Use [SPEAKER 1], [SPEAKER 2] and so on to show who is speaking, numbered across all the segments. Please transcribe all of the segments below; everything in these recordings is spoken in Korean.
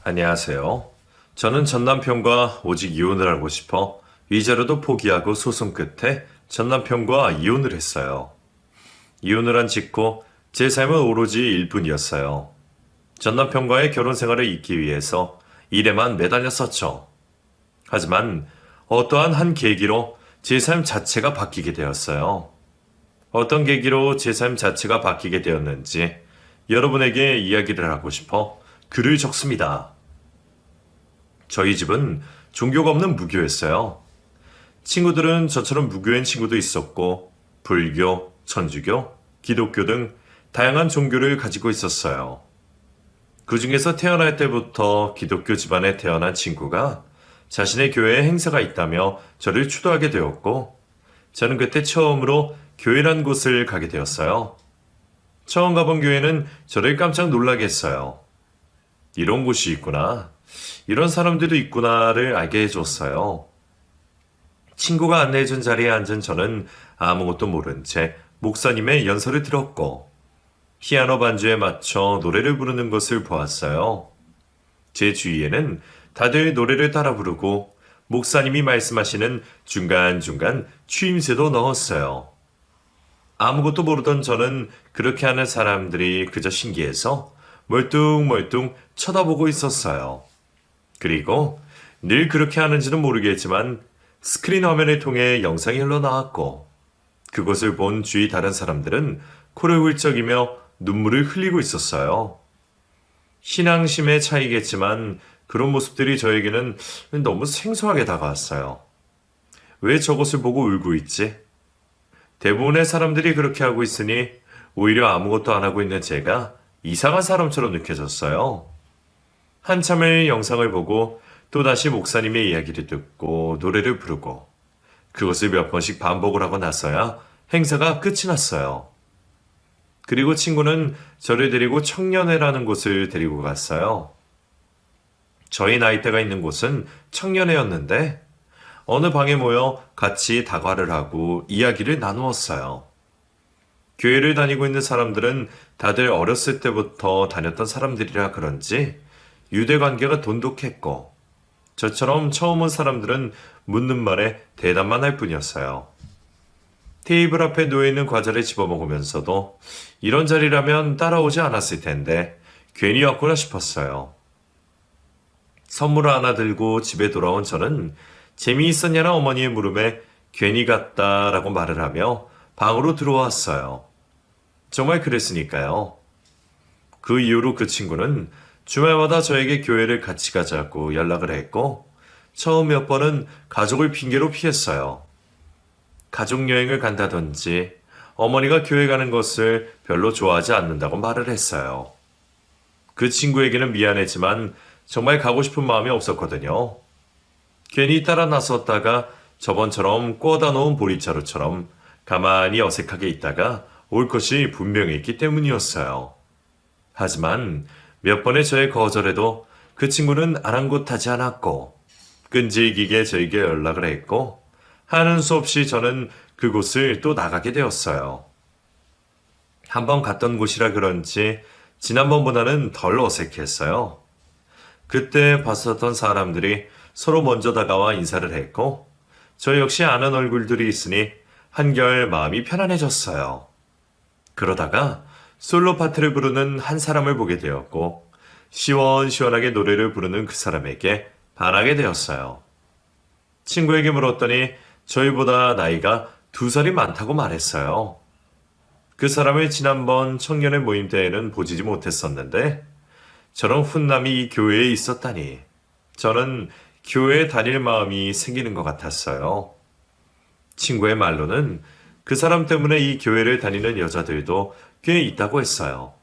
[SPEAKER 1] 안녕하세요. 저는 전 남편과 오직 이혼을 하고 싶어 위자료도 포기하고 소송 끝에 전 남편과 이혼을 했어요. 이혼을 한 직후 제 삶은 오로지 일뿐이었어요. 전 남편과의 결혼 생활을 잇기 위해서 일에만 매달렸었죠. 하지만 어떠한 한 계기로 제 삶 자체가 바뀌게 되었어요. 어떤 계기로 제 삶 자체가 바뀌게 되었는지 여러분에게 이야기를 하고 싶어 글을 적습니다. 저희 집은 종교가 없는 무교였어요. 친구들은 저처럼 무교인 친구도 있었고, 불교, 천주교, 기독교 등 다양한 종교를 가지고 있었어요. 그 중에서 태어날 때부터 기독교 집안에 태어난 친구가 자신의 교회에 행사가 있다며 저를 추도하게 되었고, 저는 그때 처음으로 교회란 곳을 가게 되었어요. 처음 가본 교회는 저를 깜짝 놀라게 했어요. 이런 곳이 있구나. 이런 사람들도 있구나를 알게 해줬어요. 친구가 안내해준 자리에 앉은 저는 아무것도 모른 채 목사님의 연설을 들었고 피아노 반주에 맞춰 노래를 부르는 것을 보았어요. 제 주위에는 다들 노래를 따라 부르고 목사님이 말씀하시는 중간중간 추임새도 넣었어요. 아무것도 모르던 저는 그렇게 하는 사람들이 그저 신기해서 멀뚱멀뚱 쳐다보고 있었어요. 그리고 늘 그렇게 하는지는 모르겠지만 스크린 화면을 통해 영상이 흘러나왔고 그것을 본 주위 다른 사람들은 코를 훌쩍이며 눈물을 흘리고 있었어요. 신앙심의 차이겠지만 그런 모습들이 저에게는 너무 생소하게 다가왔어요. 왜 저것을 보고 울고 있지? 대부분의 사람들이 그렇게 하고 있으니 오히려 아무것도 안 하고 있는 제가 이상한 사람처럼 느껴졌어요. 한참을 영상을 보고 또다시 목사님의 이야기를 듣고 노래를 부르고 그것을 몇 번씩 반복을 하고 나서야 행사가 끝이 났어요. 그리고 친구는 저를 데리고 청년회라는 곳을 데리고 갔어요. 저희 나이대가 있는 곳은 청년회였는데 어느 방에 모여 같이 다과를 하고 이야기를 나누었어요. 교회를 다니고 있는 사람들은 다들 어렸을 때부터 다녔던 사람들이라 그런지 유대 관계가 돈독했고 저처럼 처음 온 사람들은 묻는 말에 대답만 할 뿐이었어요. 테이블 앞에 놓여있는 과자를 집어먹으면서도 이런 자리라면 따라오지 않았을 텐데 괜히 왔구나 싶었어요. 선물을 하나 들고 집에 돌아온 저는 재미있었냐는 어머니의 물음에 괜히 갔다라고 말을 하며 방으로 들어왔어요. 정말 그랬으니까요. 그 이후로 그 친구는 주말마다 저에게 교회를 같이 가자고 연락을 했고 처음 몇 번은 가족을 핑계로 피했어요. 가족여행을 간다든지 어머니가 교회 가는 것을 별로 좋아하지 않는다고 말을 했어요. 그 친구에게는 미안했지만 정말 가고 싶은 마음이 없었거든요. 괜히 따라 나섰다가 저번처럼 꽂아 놓은 보리자루처럼 가만히 어색하게 있다가 올 것이 분명했기 때문이었어요. 하지만 몇 번의 저의 거절에도 그 친구는 아랑곳하지 않았고 끈질기게 저에게 연락을 했고 하는 수 없이 저는 그곳을 또 나가게 되었어요. 한번 갔던 곳이라 그런지 지난번보다는 덜 어색했어요. 그때 봤었던 사람들이 서로 먼저 다가와 인사를 했고 저 역시 아는 얼굴들이 있으니 한결 마음이 편안해졌어요. 그러다가 솔로 파트를 부르는 한 사람을 보게 되었고 시원시원하게 노래를 부르는 그 사람에게 반하게 되었어요. 친구에게 물었더니 저희보다 나이가 2살이 많다고 말했어요. 그 사람을 지난번 청년의 모임 때에는 보지 못했었는데 저런 훈남이 이 교회에 있었다니 저는 교회에 다닐 마음이 생기는 것 같았어요. 친구의 말로는 그 사람 때문에 이 교회를 다니는 여자들도 꽤 있다고 했어요.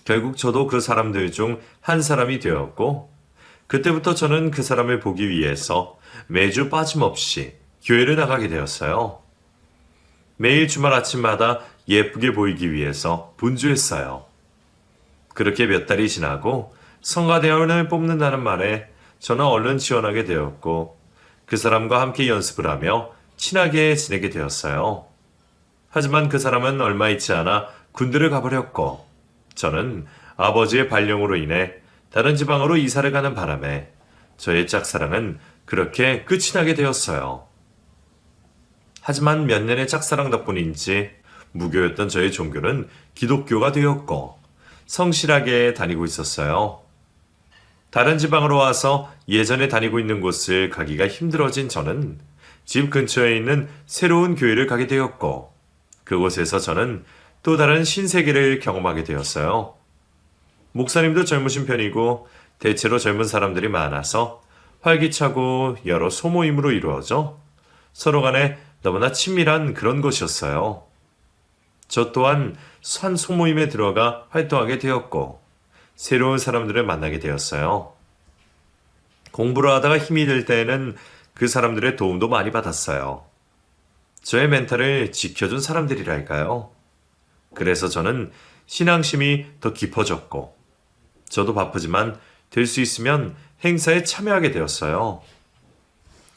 [SPEAKER 1] 결국 저도 그 사람들 중 한 사람이 되었고 그때부터 저는 그 사람을 보기 위해서 매주 빠짐없이 교회를 나가게 되었어요. 매일 주말 아침마다 예쁘게 보이기 위해서 분주했어요. 그렇게 몇 달이 지나고 성가대원을 뽑는다는 말에 저는 얼른 지원하게 되었고 그 사람과 함께 연습을 하며 친하게 지내게 되었어요. 하지만 그 사람은 얼마 있지 않아 군대를 가버렸고 저는 아버지의 발령으로 인해 다른 지방으로 이사를 가는 바람에 저의 짝사랑은 그렇게 끝이 나게 되었어요. 하지만 몇 년의 짝사랑 덕분인지 무교였던 저의 종교는 기독교가 되었고 성실하게 다니고 있었어요. 다른 지방으로 와서 예전에 다니고 있는 곳을 가기가 힘들어진 저는 집 근처에 있는 새로운 교회를 가게 되었고 그곳에서 저는 또 다른 신세계를 경험하게 되었어요. 목사님도 젊으신 편이고 대체로 젊은 사람들이 많아서 활기차고 여러 소모임으로 이루어져 서로 간에 너무나 친밀한 그런 곳이었어요. 저 또한 한 소모임에 들어가 활동하게 되었고 새로운 사람들을 만나게 되었어요. 공부를 하다가 힘이 들 때에는 그 사람들의 도움도 많이 받았어요. 저의 멘탈을 지켜준 사람들이랄까요. 그래서 저는 신앙심이 더 깊어졌고 저도 바쁘지만 될 수 있으면 행사에 참여하게 되었어요.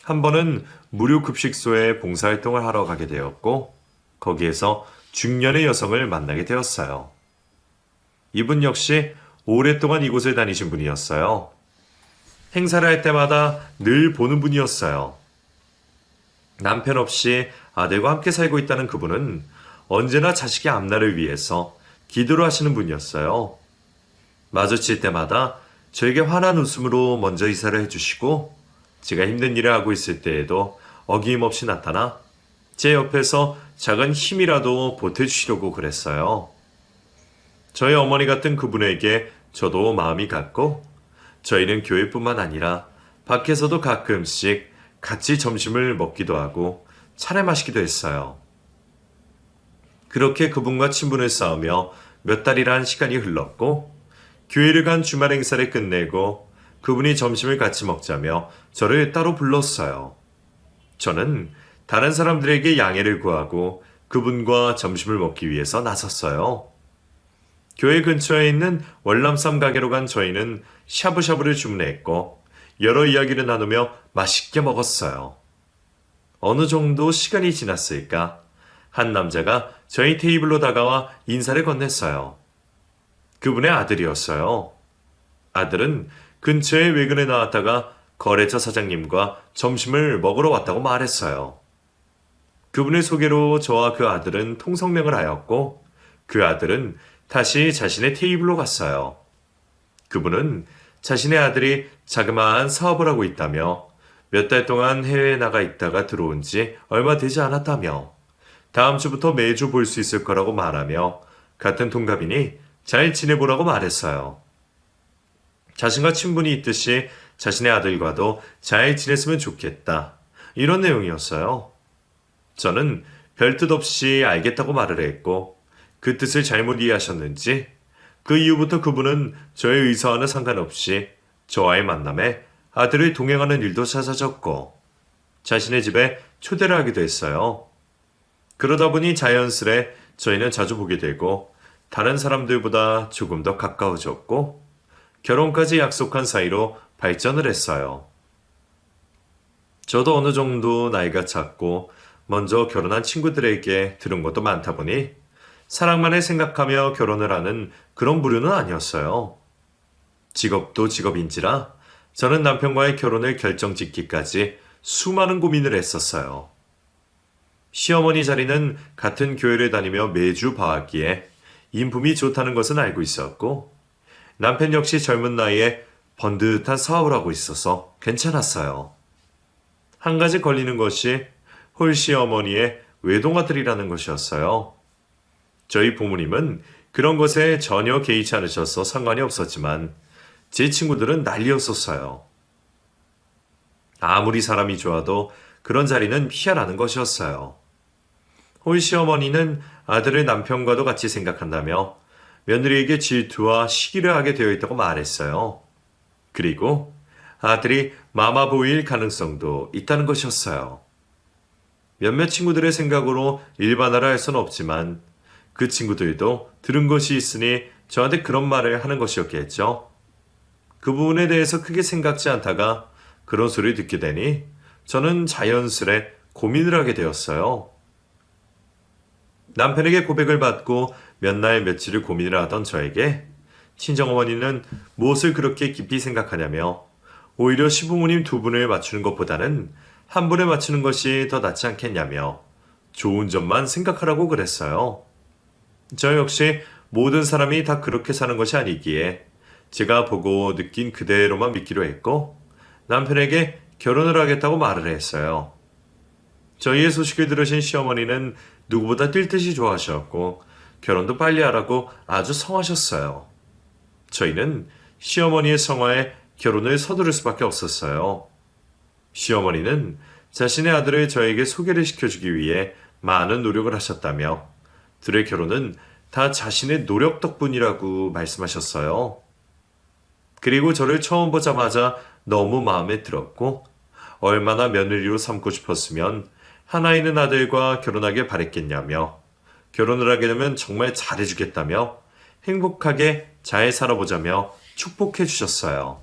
[SPEAKER 1] 한 번은 무료 급식소에 봉사활동을 하러 가게 되었고 거기에서 중년의 여성을 만나게 되었어요. 이분 역시 오랫동안 이곳을 다니신 분이었어요. 행사를 할 때마다 늘 보는 분이었어요. 남편 없이 아들과 함께 살고 있다는 그분은 언제나 자식의 앞날을 위해서 기도를 하시는 분이었어요. 마주칠 때마다 저에게 환한 웃음으로 먼저 인사를 해주시고 제가 힘든 일을 하고 있을 때에도 어김없이 나타나 제 옆에서 작은 힘이라도 보태주시려고 그랬어요. 저희 어머니 같은 그분에게 저도 마음이 갔고 저희는 교회뿐만 아니라 밖에서도 가끔씩 같이 점심을 먹기도 하고 차를 마시기도 했어요. 그렇게 그분과 친분을 쌓으며 몇 달이란 시간이 흘렀고 교회를 간 주말 행사를 끝내고 그분이 점심을 같이 먹자며 저를 따로 불렀어요. 저는 다른 사람들에게 양해를 구하고 그분과 점심을 먹기 위해서 나섰어요. 교회 근처에 있는 월남쌈 가게로 간 저희는 샤브샤브를 주문했고 여러 이야기를 나누며 맛있게 먹었어요. 어느 정도 시간이 지났을까? 한 남자가 저희 테이블로 다가와 인사를 건넸어요. 그분의 아들이었어요. 아들은 근처에 외근에 나왔다가 거래처 사장님과 점심을 먹으러 왔다고 말했어요. 그분의 소개로 저와 그 아들은 통성명을 하였고 그 아들은 다시 자신의 테이블로 갔어요. 그분은 자신의 아들이 자그마한 사업을 하고 있다며 몇 달 동안 해외에 나가 있다가 들어온 지 얼마 되지 않았다며 다음 주부터 매주 볼 수 있을 거라고 말하며 같은 동갑이니 잘 지내보라고 말했어요. 자신과 친분이 있듯이 자신의 아들과도 잘 지냈으면 좋겠다. 이런 내용이었어요. 저는 별뜻 없이 알겠다고 말을 했고 그 뜻을 잘못 이해하셨는지 그 이후부터 그분은 저의 의사와는 상관없이 저와의 만남에 아들을 동행하는 일도 잦아졌고 자신의 집에 초대를 하기도 했어요. 그러다 보니 자연스레 저희는 자주 보게 되고 다른 사람들보다 조금 더 가까워졌고 결혼까지 약속한 사이로 발전을 했어요. 저도 어느 정도 나이가 찼고 먼저 결혼한 친구들에게 들은 것도 많다 보니 사랑만을 생각하며 결혼을 하는 그런 부류는 아니었어요. 직업도 직업인지라 저는 남편과의 결혼을 결정짓기까지 수많은 고민을 했었어요. 시어머니 자리는 같은 교회를 다니며 매주 봐왔기에 인품이 좋다는 것은 알고 있었고 남편 역시 젊은 나이에 번듯한 사업을 하고 있어서 괜찮았어요. 한 가지 걸리는 것이 홀시어머니의 외동아들이라는 것이었어요. 저희 부모님은 그런 것에 전혀 개의치 않으셔서 상관이 없었지만 제 친구들은 난리였었어요. 아무리 사람이 좋아도 그런 자리는 피하라는 것이었어요. 홀시어머니는 아들을 남편과도 같이 생각한다며 며느리에게 질투와 시기를 하게 되어 있다고 말했어요. 그리고 아들이 마마보이일 가능성도 있다는 것이었어요. 몇몇 친구들의 생각으로 일반화를 할 수는 없지만 그 친구들도 들은 것이 있으니 저한테 그런 말을 하는 것이었겠죠. 그 부분에 대해서 크게 생각지 않다가 그런 소리를 듣게 되니 저는 자연스레 고민을 하게 되었어요. 남편에게 고백을 받고 몇 날 며칠을 고민을 하던 저에게 친정어머니는 무엇을 그렇게 깊이 생각하냐며 오히려 시부모님 두 분을 맞추는 것보다는 한 분을 맞추는 것이 더 낫지 않겠냐며 좋은 점만 생각하라고 그랬어요. 저 역시 모든 사람이 다 그렇게 사는 것이 아니기에 제가 보고 느낀 그대로만 믿기로 했고 남편에게 결혼을 하겠다고 말을 했어요. 저희의 소식을 들으신 시어머니는 누구보다 뛸 듯이 좋아하셨고 결혼도 빨리 하라고 아주 성하셨어요. 저희는 시어머니의 성화에 결혼을 서두를 수밖에 없었어요. 시어머니는 자신의 아들을 저에게 소개를 시켜주기 위해 많은 노력을 하셨다며 둘의 결혼은 다 자신의 노력 덕분이라고 말씀하셨어요. 그리고 저를 처음 보자마자 너무 마음에 들었고 얼마나 며느리로 삼고 싶었으면 하나 있는 아들과 결혼하길 바랬겠냐며 결혼을 하게 되면 정말 잘해주겠다며 행복하게 잘 살아보자며 축복해 주셨어요.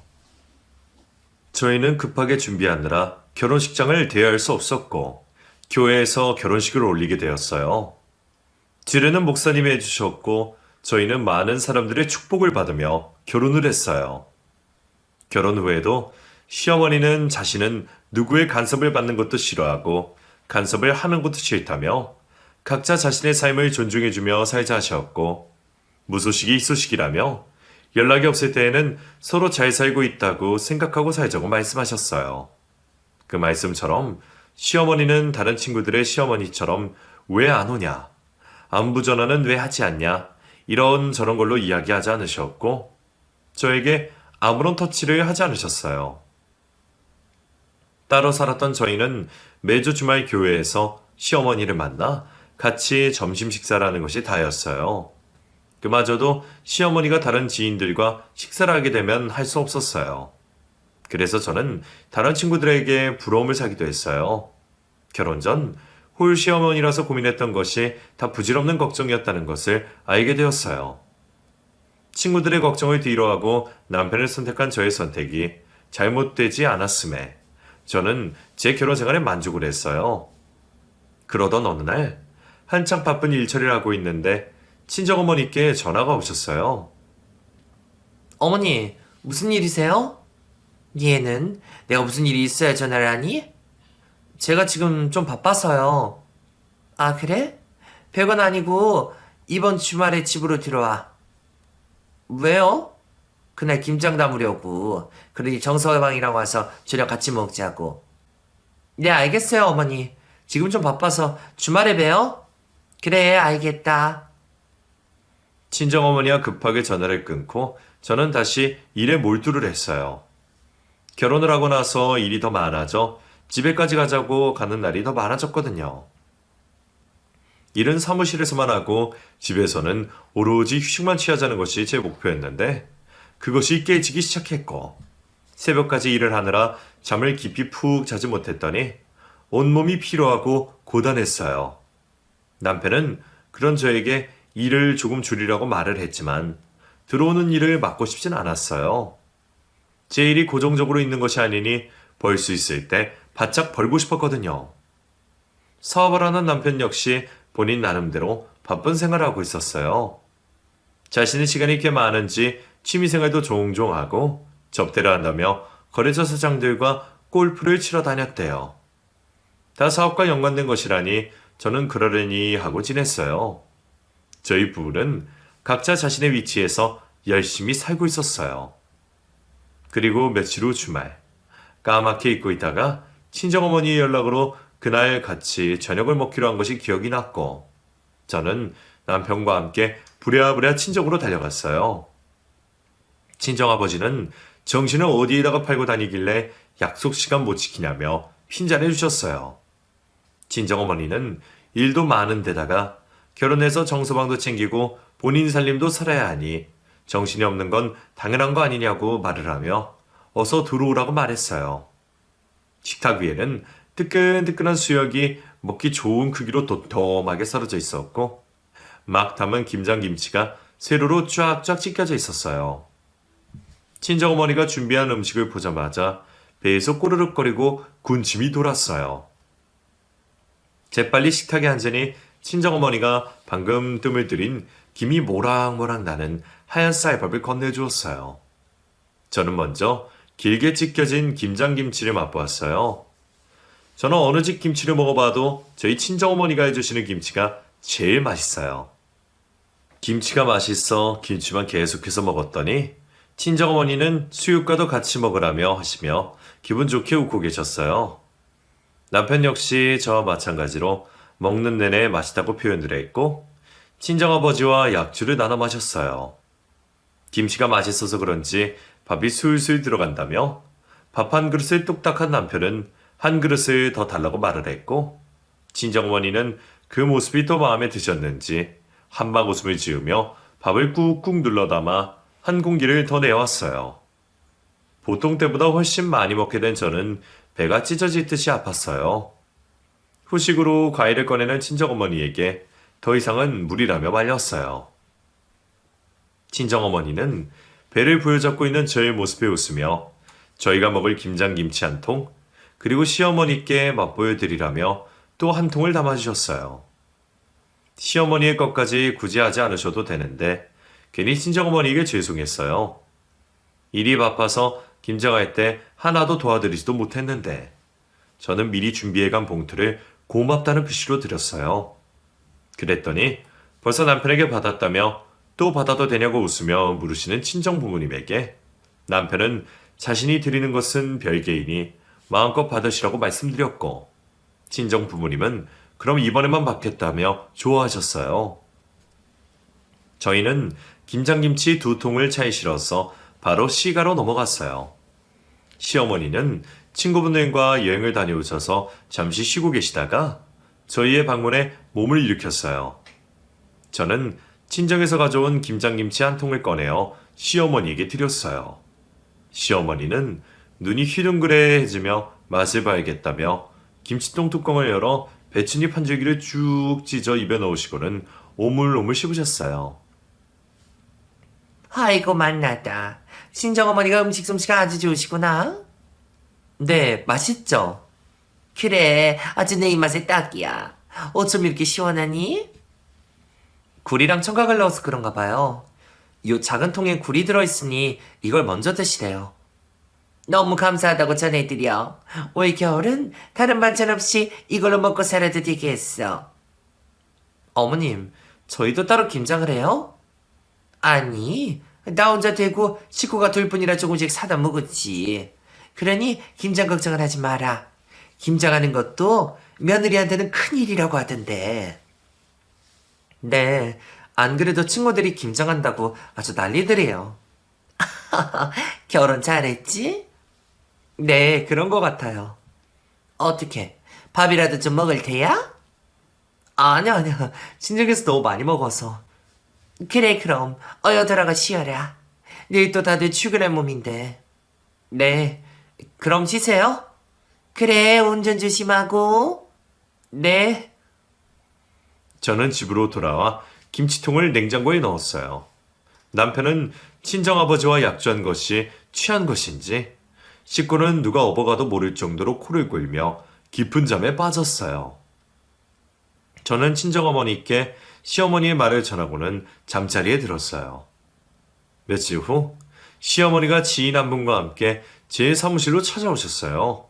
[SPEAKER 1] 저희는 급하게 준비하느라 결혼식장을 대여할 수 없었고 교회에서 결혼식을 올리게 되었어요. 주례는 목사님이 해주셨고 저희는 많은 사람들의 축복을 받으며 결혼을 했어요. 결혼 후에도 시어머니는 자신은 누구의 간섭을 받는 것도 싫어하고 간섭을 하는 것도 싫다며 각자 자신의 삶을 존중해주며 살자 하셨고 무소식이 희소식이라며 연락이 없을 때에는 서로 잘 살고 있다고 생각하고 살자고 말씀하셨어요. 그 말씀처럼 시어머니는 다른 친구들의 시어머니처럼 왜 안 오냐, 안부 전화는 왜 하지 않냐 이런 저런 걸로 이야기하지 않으셨고 저에게 아무런 터치를 하지 않으셨어요. 따로 살았던 저희는 매주 주말 교회에서 시어머니를 만나 같이 점심 식사를 하는 것이 다였어요. 그마저도 시어머니가 다른 지인들과 식사를 하게 되면 할 수 없었어요. 그래서 저는 다른 친구들에게 부러움을 사기도 했어요. 결혼 전 홀 시어머니라서 고민했던 것이 다 부질없는 걱정이었다는 것을 알게 되었어요. 친구들의 걱정을 뒤로하고 남편을 선택한 저의 선택이 잘못되지 않았음에 저는 제 결혼 생활에 만족을 했어요. 그러던 어느 날 한창 바쁜 일처리를 하고 있는데 친정어머니께 전화가 오셨어요.
[SPEAKER 2] 어머니, 무슨 일이세요? 얘는 내가 무슨 일이 있어야 전화를 하니? 제가 지금 좀 바빠서요. 아, 그래? 별건 아니고 이번 주말에 집으로 들어와. 왜요? 그날 김장 담으려고. 그러니 정서방이랑 와서 저녁 같이 먹자고. 네, 알겠어요, 어머니. 지금 좀 바빠서 주말에 봬요? 그래, 알겠다.
[SPEAKER 1] 친정어머니가 급하게 전화를 끊고 저는 다시 일에 몰두를 했어요. 결혼을 하고 나서 일이 더 많아져 집에까지 가자고 가는 날이 더 많아졌거든요. 일은 사무실에서만 하고 집에서는 오로지 휴식만 취하자는 것이 제 목표였는데 그것이 깨지기 시작했고 새벽까지 일을 하느라 잠을 깊이 푹 자지 못했더니 온몸이 피로하고 고단했어요. 남편은 그런 저에게 일을 조금 줄이라고 말을 했지만 들어오는 일을 맡고 싶진 않았어요. 제 일이 고정적으로 있는 것이 아니니 벌 수 있을 때 바짝 벌고 싶었거든요. 사업을 하는 남편 역시 본인 나름대로 바쁜 생활을 하고 있었어요. 자신의 시간이 꽤 많은지 취미생활도 종종 하고 접대를 한다며 거래처 사장들과 골프를 치러 다녔대요. 다 사업과 연관된 것이라니 저는 그러려니 하고 지냈어요. 저희 부부는 각자 자신의 위치에서 열심히 살고 있었어요. 그리고 며칠 후 주말, 까맣게 잊고 있다가 친정어머니의 연락으로 그날 같이 저녁을 먹기로 한 것이 기억이 났고 저는 남편과 함께 부랴부랴 친정으로 달려갔어요. 친정아버지는 정신을 어디에다가 팔고 다니길래 약속 시간 못 지키냐며 핀잔해 주셨어요. 친정어머니는 일도 많은 데다가 결혼해서 정서방도 챙기고 본인 살림도 살아야 하니 정신이 없는 건 당연한 거 아니냐고 말을 하며 어서 들어오라고 말했어요. 식탁 위에는 뜨끈뜨끈한 수육이 먹기 좋은 크기로 도톰하게 썰어져 있었고 막 담은 김장김치가 세로로 쫙쫙 찢겨져 있었어요. 친정어머니가 준비한 음식을 보자마자 배에서 꼬르륵거리고 군침이 돌았어요. 재빨리 식탁에 앉으니 친정어머니가 방금 뜸을 들인 김이 모락모락 나는 하얀 쌀밥을 건네주었어요. 저는 먼저 길게 찢겨진 김장김치를 맛보았어요. 저는 어느 집 김치를 먹어봐도 저희 친정어머니가 해주시는 김치가 제일 맛있어요. 김치가 맛있어 김치만 계속해서 먹었더니 친정어머니는 수육과도 같이 먹으라며 하시며 기분 좋게 웃고 계셨어요. 남편 역시 저와 마찬가지로 먹는 내내 맛있다고 표현을 했고 친정아버지와 약주를 나눠 마셨어요. 김치가 맛있어서 그런지 밥이 술술 들어간다며 밥 한 그릇을 뚝딱한 남편은 한 그릇을 더 달라고 말을 했고 친정어머니는 그 모습이 더 마음에 드셨는지 한방 웃음을 지으며 밥을 꾹꾹 눌러 담아 한 공기를 더 내왔어요. 보통 때보다 훨씬 많이 먹게 된 저는 배가 찢어지듯이 아팠어요. 후식으로 과일을 꺼내는 친정어머니에게 더 이상은 무리라며 말렸어요. 친정어머니는 배를 부여잡고 있는 저의 모습에 웃으며 저희가 먹을 김장김치 한 통, 그리고 시어머니께 맛보여드리라며 또 한 통을 담아주셨어요. 시어머니의 것까지 굳이 하지 않으셔도 되는데 괜히 친정어머니에게 죄송했어요. 일이 바빠서 김장할 때 하나도 도와드리지도 못했는데 저는 미리 준비해간 봉투를 고맙다는 표시로 드렸어요. 그랬더니 벌써 남편에게 받았다며 또 받아도 되냐고 웃으며 물으시는 친정 부모님에게 남편은 자신이 드리는 것은 별개이니 마음껏 받으시라고 말씀드렸고 친정 부모님은 그럼 이번에만 받겠다며 좋아하셨어요. 저희는 김장김치 2통을 차에 실어서 바로 시가로 넘어갔어요. 시어머니는 친구분들과 여행을 다녀오셔서 잠시 쉬고 계시다가 저희의 방문에 몸을 일으켰어요. 저는 친정에서 가져온 김장김치 한 통을 꺼내어 시어머니에게 드렸어요. 시어머니는 눈이 휘둥그레해지며 맛을 봐야겠다며 김치통 뚜껑을 열어 배춧잎 한 줄기를 쭉 찢어 입에 넣으시고는 오물오물 씹으셨어요.
[SPEAKER 2] 아이고 맛나다. 친정어머니가 음식 솜씨가 아주 좋으시구나. 네, 맛있죠? 그래, 아주 내 입맛에 딱이야. 어쩜 이렇게 시원하니? 굴이랑 청각을 넣어서 그런가 봐요. 요 작은 통에 굴이 들어있으니 이걸 먼저 드시래요. 너무 감사하다고 전해드려. 올 겨울은 다른 반찬 없이 이걸로 먹고 살아도 되겠어. 어머님, 저희도 따로 김장을 해요? 아니, 나 혼자 되고 식구가 둘 뿐이라 조금씩 사다 먹었지. 그러니 김장 걱정을 하지 마라. 김장하는 것도 며느리한테는 큰일이라고 하던데. 네, 안 그래도 친구들이 김장한다고 아주 난리들이에요. 결혼 잘했지? 네, 그런 것 같아요. 어떻게, 밥이라도 좀 먹을 테야? 아니야. 친정에서 너무 많이 먹어서. 그래, 그럼 어여 들어가 쉬어라. 내일 또 다들 출근할 몸인데. 네, 그럼 쉬세요. 그래, 운전 조심하고. 네.
[SPEAKER 1] 저는 집으로 돌아와 김치통을 냉장고에 넣었어요. 남편은 친정아버지와 약주한 것이 취한 것인지 식구는 누가 업어가도 모를 정도로 코를 골며 깊은 잠에 빠졌어요. 저는 친정어머니께 시어머니의 말을 전하고는 잠자리에 들었어요. 며칠 후 시어머니가 지인 한 분과 함께 제 사무실로 찾아오셨어요.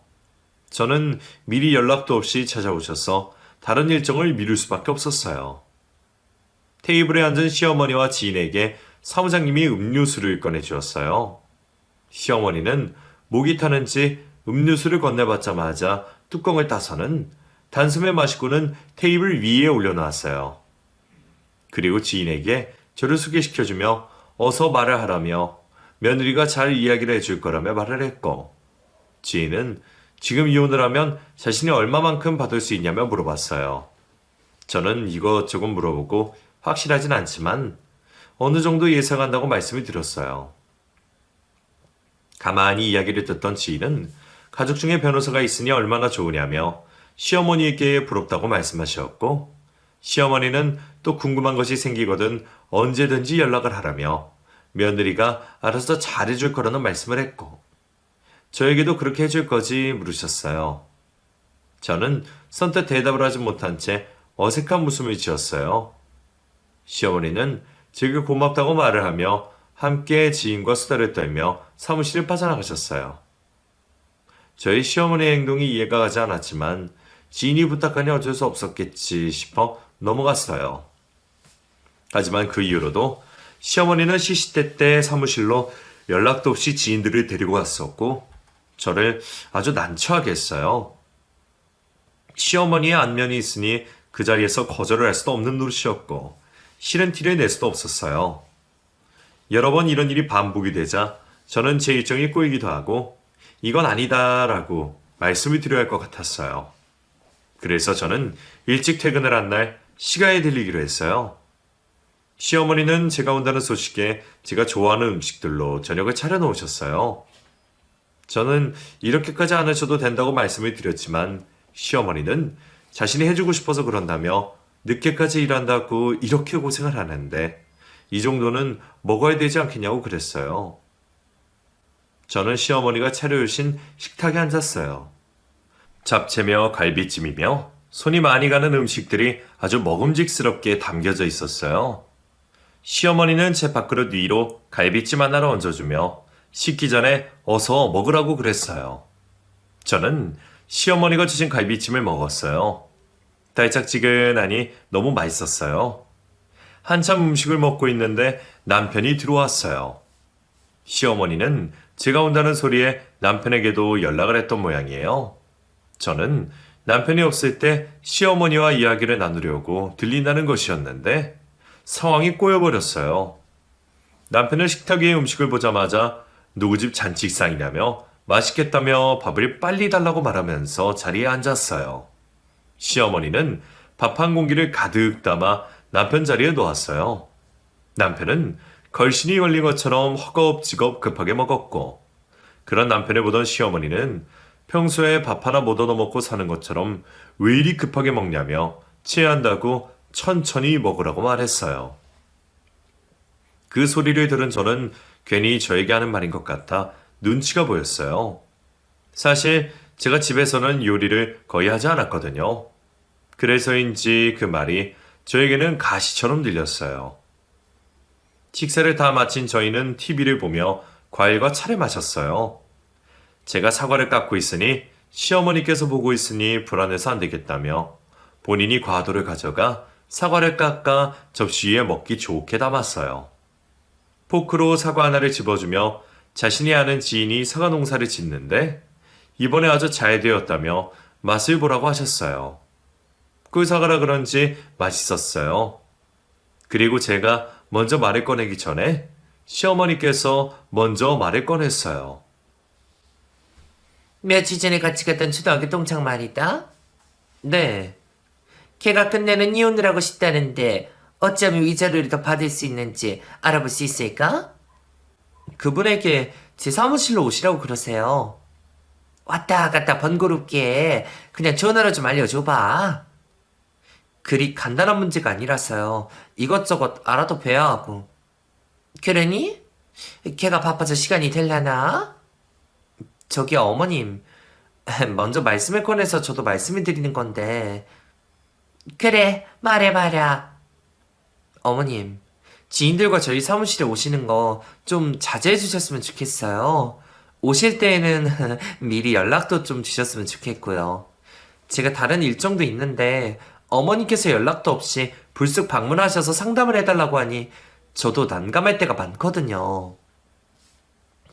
[SPEAKER 1] 저는 미리 연락도 없이 찾아오셔서 다른 일정을 미룰 수밖에 없었어요. 테이블에 앉은 시어머니와 지인에게 사무장님이 음료수를 꺼내주었어요. 시어머니는 목이 타는지 음료수를 건네받자마자 뚜껑을 따서는 단숨에 마시고는 테이블 위에 올려놓았어요. 그리고 지인에게 저를 소개시켜주며 어서 말을 하라며 며느리가 잘 이야기를 해줄 거라며 말을 했고 지인은 지금 이혼을 하면 자신이 얼마만큼 받을 수 있냐며 물어봤어요. 저는 이것저것 물어보고 확실하진 않지만 어느 정도 예상한다고 말씀을 드렸어요. 가만히 이야기를 듣던 지인은 가족 중에 변호사가 있으니 얼마나 좋으냐며 시어머니에게 부럽다고 말씀하셨고 시어머니는 또 궁금한 것이 생기거든 언제든지 연락을 하라며 며느리가 알아서 잘해줄 거라는 말씀을 했고 저에게도 그렇게 해줄 거지 물으셨어요. 저는 선뜻 대답을 하지 못한 채 어색한 웃음을 지었어요. 시어머니는 제게 고맙다고 말을 하며 함께 지인과 수다를 떨며 사무실을 빠져나가셨어요. 저희 시어머니의 행동이 이해가 가지 않았지만 지인이 부탁하니 어쩔 수 없었겠지 싶어 넘어갔어요. 하지만 그 이후로도 시어머니는 시시때때 사무실로 연락도 없이 지인들을 데리고 왔었고 저를 아주 난처하게 했어요. 시어머니의 안면이 있으니 그 자리에서 거절을 할 수도 없는 노릇이었고 싫은 티를 낼 수도 없었어요. 여러 번 이런 일이 반복이 되자 저는 제 일정이 꼬이기도 하고 이건 아니다라고 말씀을 드려야 할 것 같았어요. 그래서 저는 일찍 퇴근을 한 날 시가에 들리기로 했어요. 시어머니는 제가 온다는 소식에 제가 좋아하는 음식들로 저녁을 차려놓으셨어요. 저는 이렇게까지 안 하셔도 된다고 말씀을 드렸지만 시어머니는 자신이 해주고 싶어서 그런다며 늦게까지 일한다고 이렇게 고생을 하는데 이 정도는 먹어야 되지 않겠냐고 그랬어요. 저는 시어머니가 차려주신 식탁에 앉았어요. 잡채며 갈비찜이며 손이 많이 가는 음식들이 아주 먹음직스럽게 담겨져 있었어요. 시어머니는 제 밥그릇 위로 갈비찜 하나를 얹어주며 식기 전에 어서 먹으라고 그랬어요. 저는 시어머니가 주신 갈비찜을 먹었어요. 달짝지근하니 너무 맛있었어요. 한참 음식을 먹고 있는데 남편이 들어왔어요. 시어머니는 제가 온다는 소리에 남편에게도 연락을 했던 모양이에요. 저는 남편이 없을 때 시어머니와 이야기를 나누려고 들린다는 것이었는데 상황이 꼬여버렸어요. 남편은 식탁 위의 음식을 보자마자 누구 집 잔치상이냐며 맛있겠다며 밥을 빨리 달라고 말하면서 자리에 앉았어요. 시어머니는 밥 한 공기를 가득 담아 남편 자리에 놓았어요. 남편은 걸신이 걸린 것처럼 허겁지겁 급하게 먹었고 그런 남편을 보던 시어머니는 평소에 밥 하나 못 얻어먹고 사는 것처럼 왜 이리 급하게 먹냐며 체한다고 천천히 먹으라고 말했어요. 그 소리를 들은 저는 괜히 저에게 하는 말인 것 같아 눈치가 보였어요. 사실 제가 집에서는 요리를 거의 하지 않았거든요. 그래서인지 그 말이 저에게는 가시처럼 들렸어요. 식사를 다 마친 저희는 TV를 보며 과일과 차를 마셨어요. 제가 사과를 깎고 있으니 시어머니께서 보고 있으니 불안해서 안 되겠다며 본인이 과도를 가져가 사과를 깎아 접시 위에 먹기 좋게 담았어요. 포크로 사과 하나를 집어주며 자신이 아는 지인이 사과 농사를 짓는데 이번에 아주 잘 되었다며 맛을 보라고 하셨어요. 꿀사과라 그런지 맛있었어요. 그리고 제가 먼저 말을 꺼내기 전에 시어머니께서 먼저 말을 꺼냈어요.
[SPEAKER 2] 며칠 전에 같이 갔던 초등학교 동창 말이다. 네. 걔가 끝내는 이혼을 하고 싶다는데 어쩌면 위자료를 더 받을 수 있는지 알아볼 수 있을까? 그분에게 제 사무실로 오시라고 그러세요. 왔다 갔다 번거롭게 그냥 전화로 좀 알려줘봐. 그리 간단한 문제가 아니라서요. 이것저것 알아도 뵈야 하고. 그러니? 걔가 바빠서 시간이 될라나? 저기 어머님, 먼저 말씀을 꺼내서 저도 말씀을 드리는 건데. 그래, 말해봐라. 어머님, 지인들과 저희 사무실에 오시는 거 좀 자제해 주셨으면 좋겠어요. 오실 때에는 미리 연락도 좀 주셨으면 좋겠고요. 제가 다른 일정도 있는데 어머니께서 연락도 없이 불쑥 방문하셔서 상담을 해달라고 하니 저도 난감할 때가 많거든요.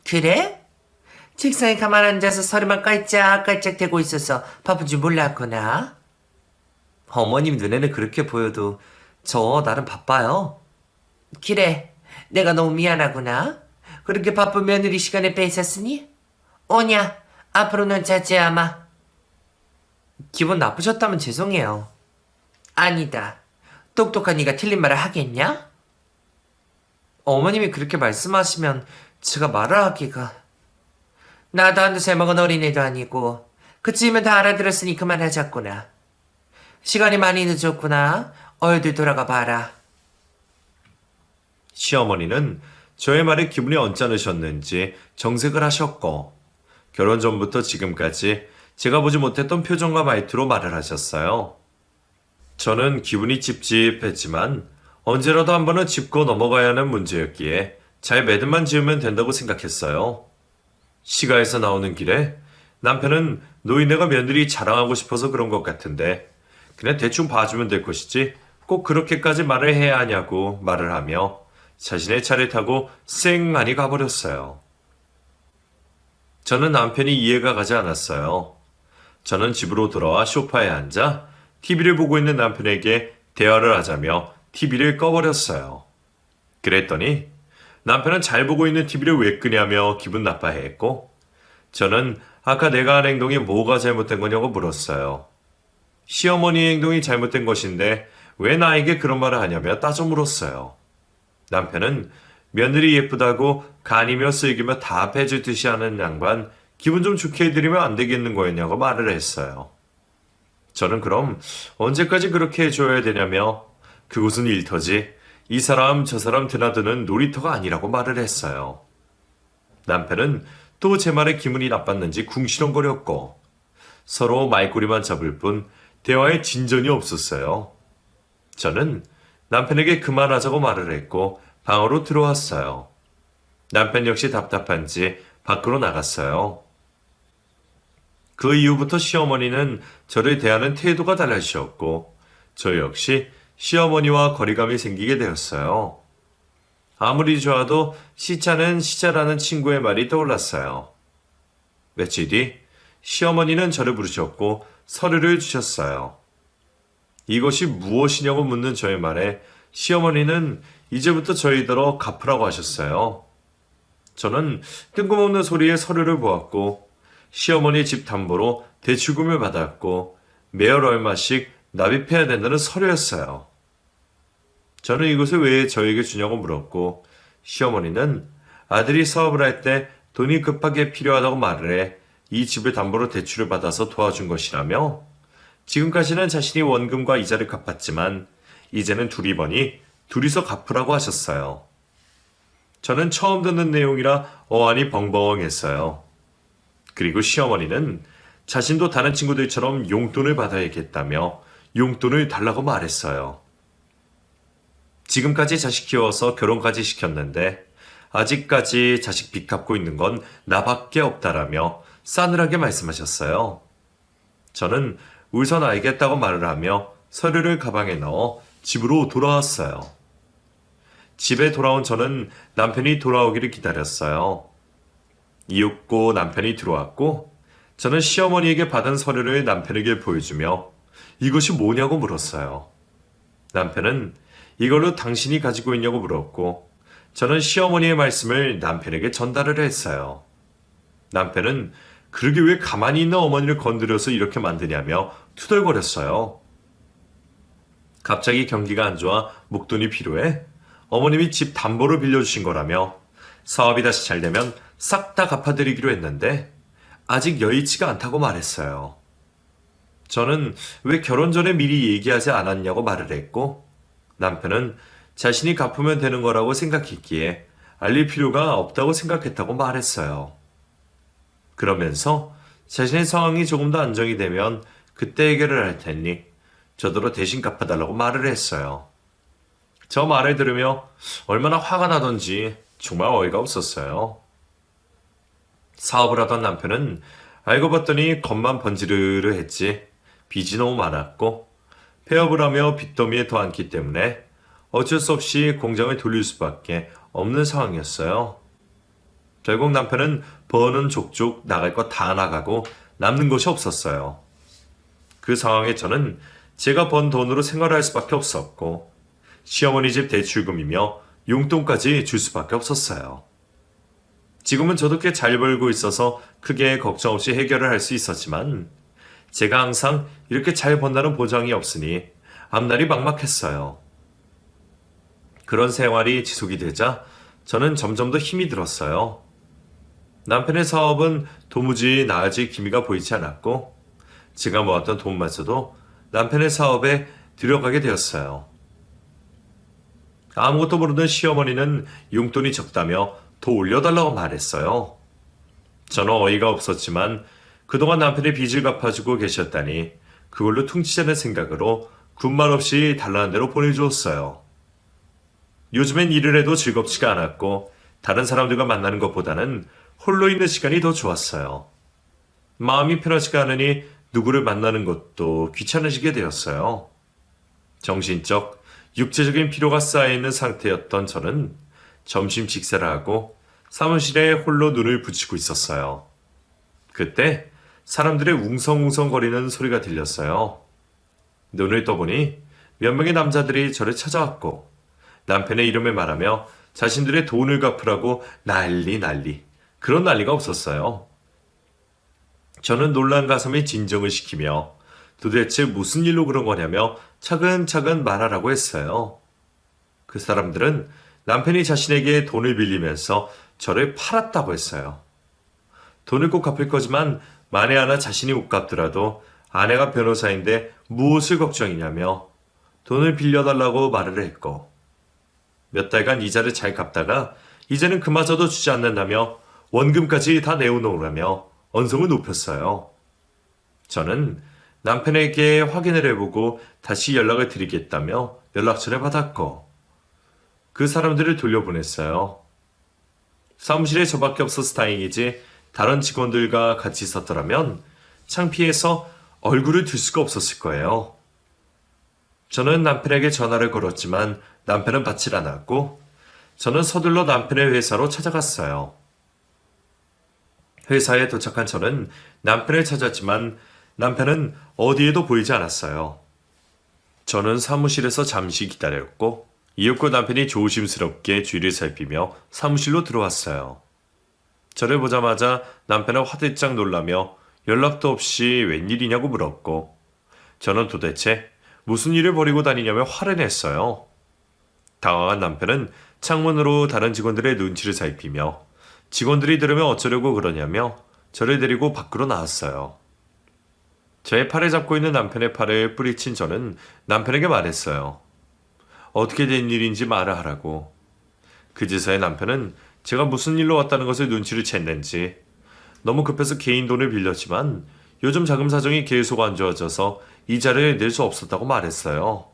[SPEAKER 2] 그래? 책상에 가만 앉아서 서류만 깔짝깔짝 대고 있어서 바쁜 줄 몰랐구나. 어머님 눈에는 그렇게 보여도 저 나름 바빠요. 그래, 내가 너무 미안하구나. 그렇게 바쁜 며느리 시간에 뺏었으니? 오냐, 앞으로는 자제하마. 기분 나쁘셨다면 죄송해요. 아니다. 똑똑한 네가 틀린 말을 하겠냐? 어머님이 그렇게 말씀하시면 제가 말을 하기가... 나도 한두 살 먹은 어린애도 아니고 그쯤이면 다 알아들었으니 그만하자꾸나. 시간이 많이 늦었구나. 얼들 돌아가 봐라.
[SPEAKER 1] 시어머니는 저의 말에 기분이 언짢으셨는지 정색을 하셨고 결혼 전부터 지금까지 제가 보지 못했던 표정과 말투로 말을 하셨어요. 저는 기분이 찝찝했지만 언제라도 한 번은 짚고 넘어가야 하는 문제였기에 잘 매듭만 지으면 된다고 생각했어요. 시가에서 나오는 길에 남편은 노인네가 며느리 자랑하고 싶어서 그런 것 같은데 그냥 대충 봐주면 될 것이지 꼭 그렇게까지 말을 해야 하냐고 말을 하며 자신의 차를 타고 쌩하니 가버렸어요. 저는 남편이 이해가 가지 않았어요. 저는 집으로 돌아와 소파에 앉아 TV를 보고 있는 남편에게 대화를 하자며 TV를 꺼버렸어요. 그랬더니 남편은 잘 보고 있는 TV를 왜 끄냐며 기분 나빠했고 저는 아까 내가 한 행동이 뭐가 잘못된 거냐고 물었어요. 시어머니의 행동이 잘못된 것인데 왜 나에게 그런 말을 하냐며 따져 물었어요. 남편은 며느리 예쁘다고 간이며 쓸기며 다 빼주듯이 하는 양반 기분 좀 좋게 해드리면 안 되겠는 거였냐고 말을 했어요. 저는 그럼 언제까지 그렇게 해줘야 되냐며 그곳은 일터지 이 사람 저 사람 드나드는 놀이터가 아니라고 말을 했어요. 남편은 또 제 말에 기분이 나빴는지 궁시렁거렸고 서로 말꼬리만 잡을 뿐 대화에 진전이 없었어요. 저는 남편에게 그만하자고 말을 했고 방으로 들어왔어요. 남편 역시 답답한지 밖으로 나갔어요. 그 이후부터 시어머니는 저를 대하는 태도가 달라지셨고 저 역시 시어머니와 거리감이 생기게 되었어요. 아무리 좋아도 시차는 시자라는 친구의 말이 떠올랐어요. 며칠 뒤 시어머니는 저를 부르셨고 서류를 주셨어요. 이것이 무엇이냐고 묻는 저의 말에 시어머니는 이제부터 저희더러 갚으라고 하셨어요. 저는 뜬금없는 소리에 서류를 보았고 시어머니 집 담보로 대출금을 받았고 매월 얼마씩 납입해야 된다는 서류였어요. 저는 이것을 왜 저에게 주냐고 물었고 시어머니는 아들이 사업을 할 때 돈이 급하게 필요하다고 말을 해 이 집을 담보로 대출을 받아서 도와준 것이라며 지금까지는 자신이 원금과 이자를 갚았지만 이제는 둘이 버니 둘이서 갚으라고 하셨어요. 저는 처음 듣는 내용이라 어안이 벙벙했어요. 그리고 시어머니는 자신도 다른 친구들처럼 용돈을 받아야겠다며 용돈을 달라고 말했어요. 지금까지 자식 키워서 결혼까지 시켰는데 아직까지 자식 빚 갚고 있는 건 나밖에 없다라며 싸늘하게 말씀하셨어요. 저는 우선 알겠다고 말을 하며 서류를 가방에 넣어 집으로 돌아왔어요. 집에 돌아온 저는 남편이 돌아오기를 기다렸어요. 이윽고 남편이 들어왔고 저는 시어머니에게 받은 서류를 남편에게 보여주며 이것이 뭐냐고 물었어요. 남편은 이걸로 당신이 가지고 있냐고 물었고 저는 시어머니의 말씀을 남편에게 전달을 했어요. 남편은 그러게 왜 가만히 있는 어머니를 건드려서 이렇게 만드냐며 투덜거렸어요. 갑자기 경기가 안 좋아 목돈이 필요해 어머님이 집 담보를 빌려주신 거라며 사업이 다시 잘 되면 싹 다 갚아드리기로 했는데 아직 여의치가 않다고 말했어요. 저는 왜 결혼 전에 미리 얘기하지 않았냐고 말을 했고 남편은 자신이 갚으면 되는 거라고 생각했기에 알릴 필요가 없다고 생각했다고 말했어요. 그러면서 자신의 상황이 조금 더 안정이 되면 그때 해결을 할 테니 저더러 대신 갚아달라고 말을 했어요. 저 말을 들으며 얼마나 화가 나던지 정말 어이가 없었어요. 사업을 하던 남편은 알고 봤더니 겉만 번지르르 했지 빚이 너무 많았고 폐업을 하며 빚더미에 더 앉기 때문에 어쩔 수 없이 공장을 돌릴 수밖에 없는 상황이었어요. 결국 남편은 버는 족족 나갈 거 다 나가고 남는 것이 없었어요. 그 상황에 저는 제가 번 돈으로 생활할 수밖에 없었고 시어머니 집 대출금이며 용돈까지 줄 수밖에 없었어요. 지금은 저도 꽤 잘 벌고 있어서 크게 걱정 없이 해결을 할 수 있었지만 제가 항상 이렇게 잘 번다는 보장이 없으니 앞날이 막막했어요. 그런 생활이 지속이 되자 저는 점점 더 힘이 들었어요. 남편의 사업은 도무지 나아질 기미가 보이지 않았고 제가 모았던 돈마저도 남편의 사업에 들어가게 되었어요. 아무것도 모르는 시어머니는 용돈이 적다며 더 올려달라고 말했어요. 저는 어이가 없었지만 그동안 남편의 빚을 갚아주고 계셨다니 그걸로 퉁치자는 생각으로 군말 없이 달라는 대로 보내주었어요. 요즘엔 일을 해도 즐겁지가 않았고 다른 사람들과 만나는 것보다는 홀로 있는 시간이 더 좋았어요. 마음이 편하지가 않으니 누구를 만나는 것도 귀찮아지게 되었어요. 정신적, 육체적인 피로가 쌓여있는 상태였던 저는 점심 식사를 하고 사무실에 홀로 눈을 붙이고 있었어요. 그때 사람들의 웅성웅성거리는 소리가 들렸어요. 눈을 떠보니 몇 명의 남자들이 저를 찾아왔고 남편의 이름을 말하며 자신들의 돈을 갚으라고 난리. 그런 난리가 없었어요. 저는 놀란 가슴에 진정을 시키며 도대체 무슨 일로 그런 거냐며 차근차근 말하라고 했어요. 그 사람들은 남편이 자신에게 돈을 빌리면서 저를 팔았다고 했어요. 돈을 꼭 갚을 거지만 만에 하나 자신이 못 갚더라도 아내가 변호사인데 무엇을 걱정이냐며 돈을 빌려달라고 말을 했고 몇 달간 이자를 잘 갚다가 이제는 그마저도 주지 않는다며 원금까지 다 내어놓으라며 언성을 높였어요. 저는 남편에게 확인을 해보고 다시 연락을 드리겠다며 연락처를 받았고 그 사람들을 돌려보냈어요. 사무실에 저밖에 없어서 다행이지 다른 직원들과 같이 있었더라면 창피해서 얼굴을 들 수가 없었을 거예요. 저는 남편에게 전화를 걸었지만 남편은 받질 않았고 저는 서둘러 남편의 회사로 찾아갔어요. 회사에 도착한 저는 남편을 찾았지만 남편은 어디에도 보이지 않았어요. 저는 사무실에서 잠시 기다렸고 이윽고 남편이 조심스럽게 주위를 살피며 사무실로 들어왔어요. 저를 보자마자 남편은 화들짝 놀라며 연락도 없이 웬일이냐고 물었고 저는 도대체 무슨 일을 벌이고 다니냐며 화를 냈어요. 당황한 남편은 창문으로 다른 직원들의 눈치를 살피며 직원들이 들으면 어쩌려고 그러냐며 저를 데리고 밖으로 나왔어요. 제 팔을 잡고 있는 남편의 팔을 뿌리친 저는 남편에게 말했어요. 어떻게 된 일인지 말을 하라고. 그제서야 남편은 제가 무슨 일로 왔다는 것을 눈치를 챘는지 너무 급해서 개인 돈을 빌렸지만 요즘 자금 사정이 계속 안 좋아져서 이자를 낼 수 없었다고 말했어요.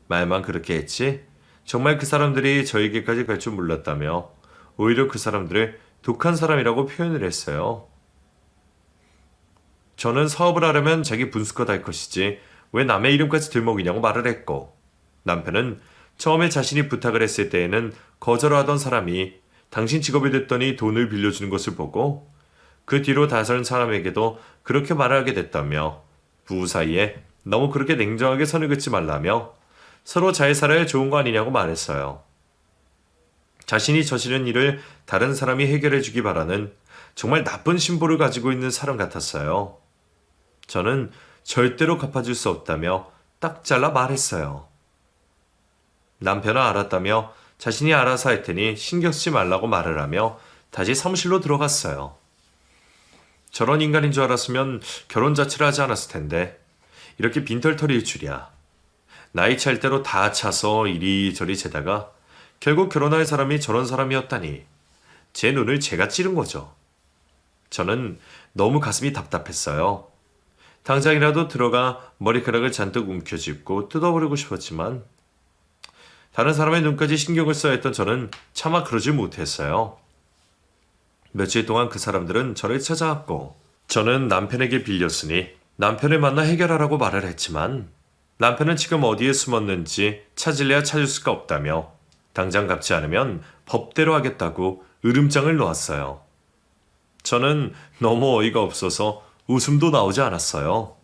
[SPEAKER 1] 말만 그렇게 했지 정말 그 사람들이 저에게까지 갈 줄 몰랐다며 오히려 그 사람들을 독한 사람이라고 표현을 했어요. 저는 사업을 하려면 자기 분수껏 할 것이지 왜 남의 이름까지 들먹이냐고 말을 했고 남편은 처음에 자신이 부탁을 했을 때에는 거절하던 사람이 당신 직업이 됐더니 돈을 빌려주는 것을 보고 그 뒤로 다른 사람에게도 그렇게 말하게 됐다며 부부 사이에 너무 그렇게 냉정하게 선을 긋지 말라며 서로 잘 살아야 좋은 거 아니냐고 말했어요. 자신이 저지른 일을 다른 사람이 해결해 주기 바라는 정말 나쁜 심보를 가지고 있는 사람 같았어요. 저는 절대로 갚아줄 수 없다며 딱 잘라 말했어요. 남편은 알았다며 자신이 알아서 할 테니 신경 쓰지 말라고 말을 하며 다시 사무실로 들어갔어요. 저런 인간인 줄 알았으면 결혼 자체를 하지 않았을 텐데 이렇게 빈털터리일 줄이야. 나이 찰 대로 다 차서 이리저리 재다가 결국 결혼할 사람이 저런 사람이었다니 제 눈을 제가 찌른 거죠. 저는 너무 가슴이 답답했어요. 당장이라도 들어가 머리카락을 잔뜩 움켜쥐고 뜯어버리고 싶었지만 다른 사람의 눈까지 신경을 써야 했던 저는 차마 그러지 못했어요. 며칠 동안 그 사람들은 저를 찾아왔고 저는 남편에게 빌렸으니 남편을 만나 해결하라고 말을 했지만 남편은 지금 어디에 숨었는지 찾을래야 찾을 수가 없다며 당장 갚지 않으면 법대로 하겠다고 으름장을 놓았어요. 저는 너무 어이가 없어서 웃음도 나오지 않았어요.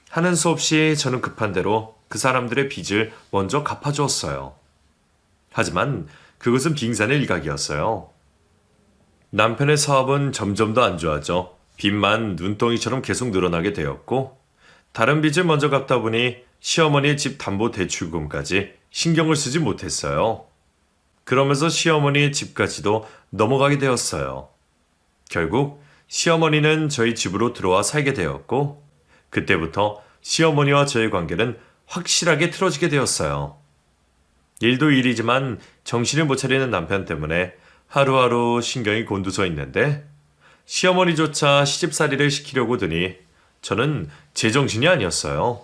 [SPEAKER 1] 하는 수 없이 저는 급한 대로 그 사람들의 빚을 먼저 갚아주었어요. 하지만 그것은 빙산의 일각이었어요. 남편의 사업은 점점 더 안 좋아져 빚만 눈덩이처럼 계속 늘어나게 되었고 다른 빚을 먼저 갚다 보니 시어머니의 집 담보대출금까지 신경을 쓰지 못했어요. 그러면서 시어머니의 집까지도 넘어가게 되었어요. 결국 시어머니는 저희 집으로 들어와 살게 되었고 그때부터 시어머니와 저의 관계는 확실하게 틀어지게 되었어요. 일도 일이지만 정신을 못 차리는 남편 때문에 하루하루 신경이 곤두서 있는데 시어머니조차 시집살이를 시키려고 드니 저는 제정신이 아니었어요.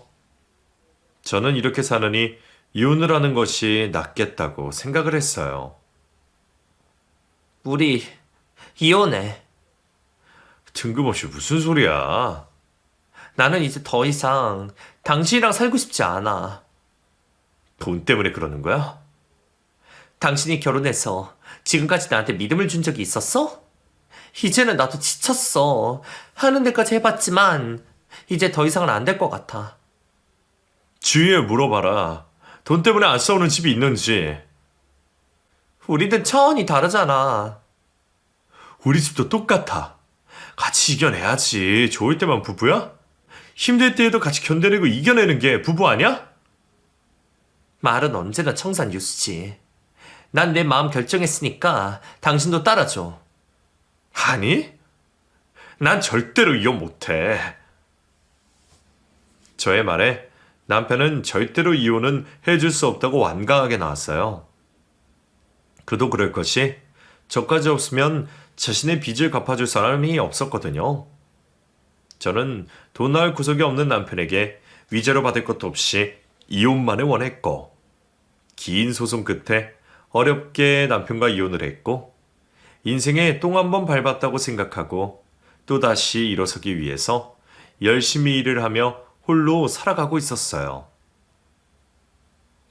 [SPEAKER 1] 저는 이렇게 사느니 이혼을 하는 것이 낫겠다고 생각을 했어요.
[SPEAKER 2] 우리 이혼해.
[SPEAKER 1] 뜬금없이 무슨 소리야?
[SPEAKER 2] 나는 이제 더 이상 당신이랑 살고 싶지 않아.
[SPEAKER 1] 돈 때문에 그러는 거야?
[SPEAKER 2] 당신이 결혼해서 지금까지 나한테 믿음을 준 적이 있었어? 이제는 나도 지쳤어. 하는 데까지 해봤지만 이제 더 이상은 안 될 것 같아.
[SPEAKER 1] 주위에 물어봐라. 돈 때문에 안 싸우는 집이 있는지.
[SPEAKER 2] 우리는 차원이 다르잖아.
[SPEAKER 1] 우리 집도 똑같아. 같이 이겨내야지. 좋을 때만 부부야? 힘들 때에도 같이 견뎌내고 이겨내는 게 부부 아니야?
[SPEAKER 2] 말은 언제나 청산 뉴스지. 난 내 마음 결정했으니까 당신도 따라줘.
[SPEAKER 1] 아니? 난 절대로 이혼 못해. 저의 말에 남편은 절대로 이혼은 해줄 수 없다고 완강하게 나왔어요. 그도 그럴 것이 저까지 없으면 자신의 빚을 갚아줄 사람이 없었거든요. 저는 돈 나올 구석이 없는 남편에게 위자료 받을 것도 없이 이혼만을 원했고, 긴 소송 끝에 어렵게 남편과 이혼을 했고, 인생에 똥 한 번 밟았다고 생각하고 또다시 일어서기 위해서 열심히 일을 하며 홀로 살아가고 있었어요.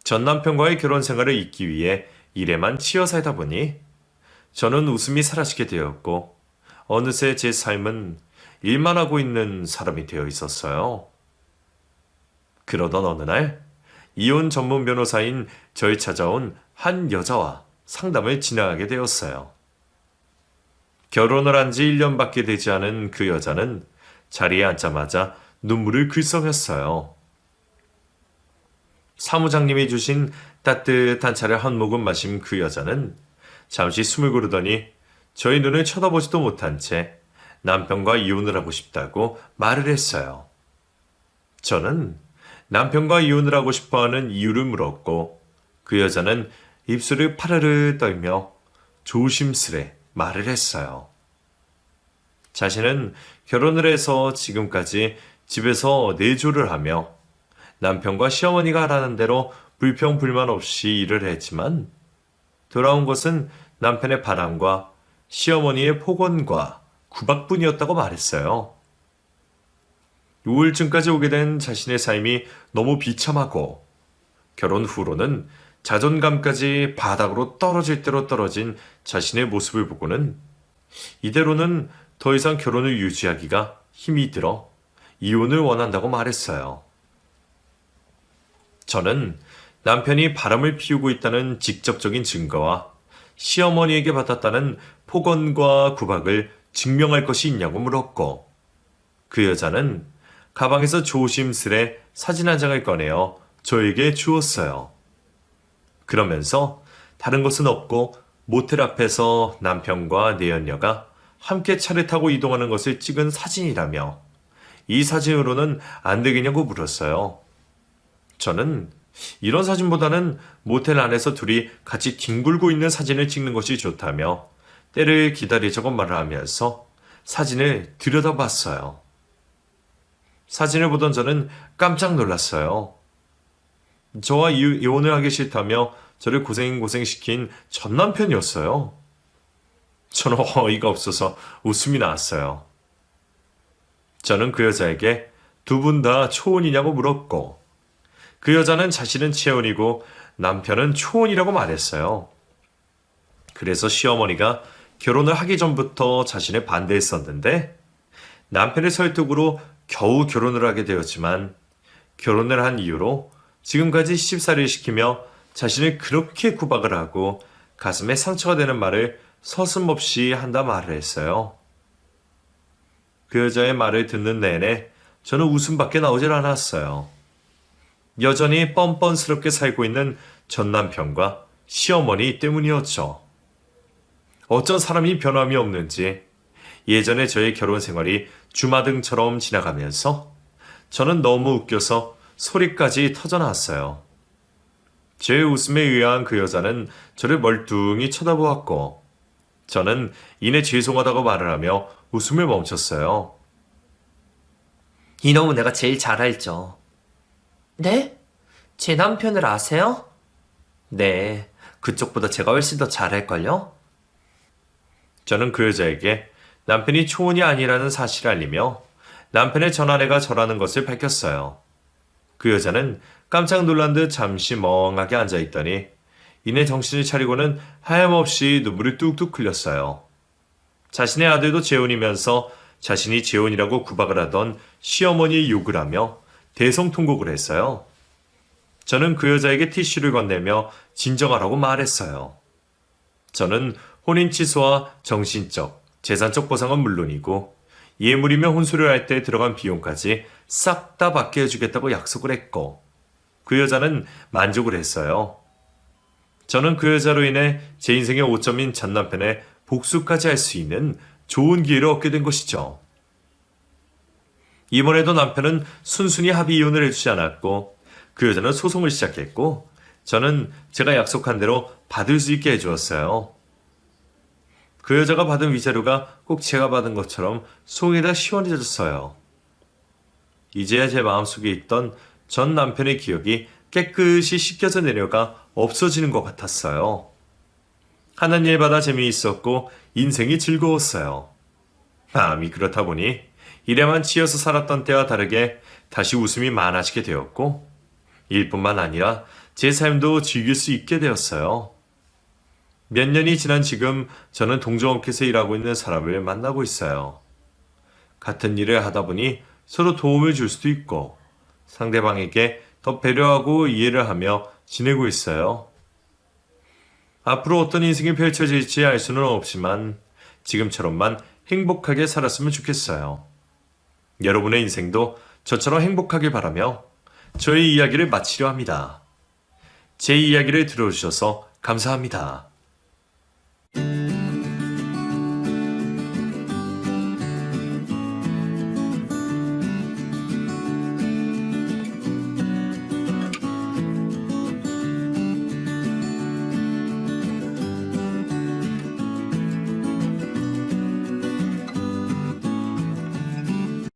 [SPEAKER 1] 전 남편과의 결혼 생활을 잇기 위해 일에만 치여 살다 보니 저는 웃음이 사라지게 되었고, 어느새 제 삶은 일만 하고 있는 사람이 되어 있었어요. 그러던 어느 날 이혼 전문 변호사인 저를 찾아온 한 여자와 상담을 진행하게 되었어요. 결혼을 한 지 1년밖에 되지 않은 그 여자는 자리에 앉자마자 눈물을 글썽였어요. 사무장님이 주신 따뜻한 차를 한 모금 마신 그 여자는 잠시 숨을 고르더니 저희 눈을 쳐다보지도 못한 채 남편과 이혼을 하고 싶다고 말을 했어요. 저는 남편과 이혼을 하고 싶어하는 이유를 물었고, 그 여자는 입술을 파르르 떨며 조심스레 말을 했어요. 자신은 결혼을 해서 지금까지 집에서 내조를 하며 남편과 시어머니가 하라는 대로 불평 불만 없이 일을 했지만, 돌아온 것은 남편의 바람과 시어머니의 폭언과 구박뿐이었다고 말했어요. 우울증까지 오게 된 자신의 삶이 너무 비참하고, 결혼 후로는 자존감까지 바닥으로 떨어질 대로 떨어진 자신의 모습을 보고는 이대로는 더 이상 결혼을 유지하기가 힘이 들어 이혼을 원한다고 말했어요. 저는 남편이 바람을 피우고 있다는 직접적인 증거와 시어머니에게 받았다는 폭언과 구박을 증명할 것이 있냐고 물었고, 그 여자는 가방에서 조심스레 사진 한 장을 꺼내어 저에게 주었어요. 그러면서 다른 것은 없고 모텔 앞에서 남편과 내연녀가 함께 차를 타고 이동하는 것을 찍은 사진이라며 이 사진으로는 안 되겠냐고 물었어요. 저는 이런 사진보다는 모텔 안에서 둘이 같이 뒹굴고 있는 사진을 찍는 것이 좋다며 때를 기다리자고 말을 하면서 사진을 들여다봤어요. 사진을 보던 저는 깜짝 놀랐어요. 저와 이혼을 하기 싫다며 저를 고생시킨 전 남편이었어요. 저는 어이가 없어서 웃음이 나왔어요. 저는 그 여자에게 두 분 다 초혼이냐고 물었고, 그 여자는 자신은 채혼이고 남편은 초혼이라고 말했어요. 그래서 시어머니가 결혼을 하기 전부터 자신을 반대했었는데, 남편의 설득으로 겨우 결혼을 하게 되었지만, 결혼을 한 이유로 지금까지 시집살이를 시키며 자신을 그렇게 구박을 하고 가슴에 상처가 되는 말을 서슴없이 한다 말을 했어요. 그 여자의 말을 듣는 내내 저는 웃음밖에 나오질 않았어요. 여전히 뻔뻔스럽게 살고 있는 전 남편과 시어머니 때문이었죠. 어쩐 사람이 변함이 없는지 예전에 저의 결혼 생활이 주마등처럼 지나가면서 저는 너무 웃겨서 소리까지 터져나왔어요. 제 웃음에 의아한 그 여자는 저를 멀뚱히 쳐다보았고, 저는 이내 죄송하다고 말을 하며 웃음을 멈췄어요.
[SPEAKER 2] 이놈은 내가 제일 잘 알죠. 네? 제 남편을 아세요? 네, 그쪽보다 제가 훨씬 더 잘할걸요?
[SPEAKER 1] 저는 그 여자에게 남편이 초혼이 아니라는 사실을 알리며 남편의 전 아내가 저라는 것을 밝혔어요. 그 여자는 깜짝 놀란 듯 잠시 멍하게 앉아있더니 이내 정신을 차리고는 하염없이 눈물을 뚝뚝 흘렸어요. 자신의 아들도 재혼이면서 자신이 재혼이라고 구박을 하던 시어머니의 욕을 하며 대성통곡을 했어요. 저는 그 여자에게 티슈를 건네며 진정하라고 말했어요. 저는 혼인 취소와 정신적, 재산적 보상은 물론이고 예물이며 혼수를 할 때 들어간 비용까지 싹 다 받게 해주겠다고 약속을 했고 그 여자는 만족을 했어요. 저는 그 여자로 인해 제 인생의 오점인 전 남편의 복수까지 할 수 있는 좋은 기회를 얻게 된 것이죠. 이번에도 남편은 순순히 합의 이혼을 해주지 않았고 그 여자는 소송을 시작했고 저는 제가 약속한 대로 받을 수 있게 해주었어요. 그 여자가 받은 위자료가 꼭 제가 받은 것처럼 속이 다 시원해졌어요. 이제야 제 마음속에 있던 전 남편의 기억이 깨끗이 씻겨져 내려가 없어지는 것 같았어요. 하는 일마다 재미있었고 인생이 즐거웠어요. 마음이 그렇다 보니 일에만 치여서 살았던 때와 다르게 다시 웃음이 많아지게 되었고 일뿐만 아니라 제 삶도 즐길 수 있게 되었어요. 몇 년이 지난 지금 저는 동종업계에서 일하고 있는 사람을 만나고 있어요. 같은 일을 하다 보니 서로 도움을 줄 수도 있고 상대방에게 더 배려하고 이해를 하며 지내고 있어요. 앞으로 어떤 인생이 펼쳐질지 알 수는 없지만 지금처럼만 행복하게 살았으면 좋겠어요. 여러분의 인생도 저처럼 행복하길 바라며 저의 이야기를 마치려 합니다. 제 이야기를 들어주셔서 감사합니다.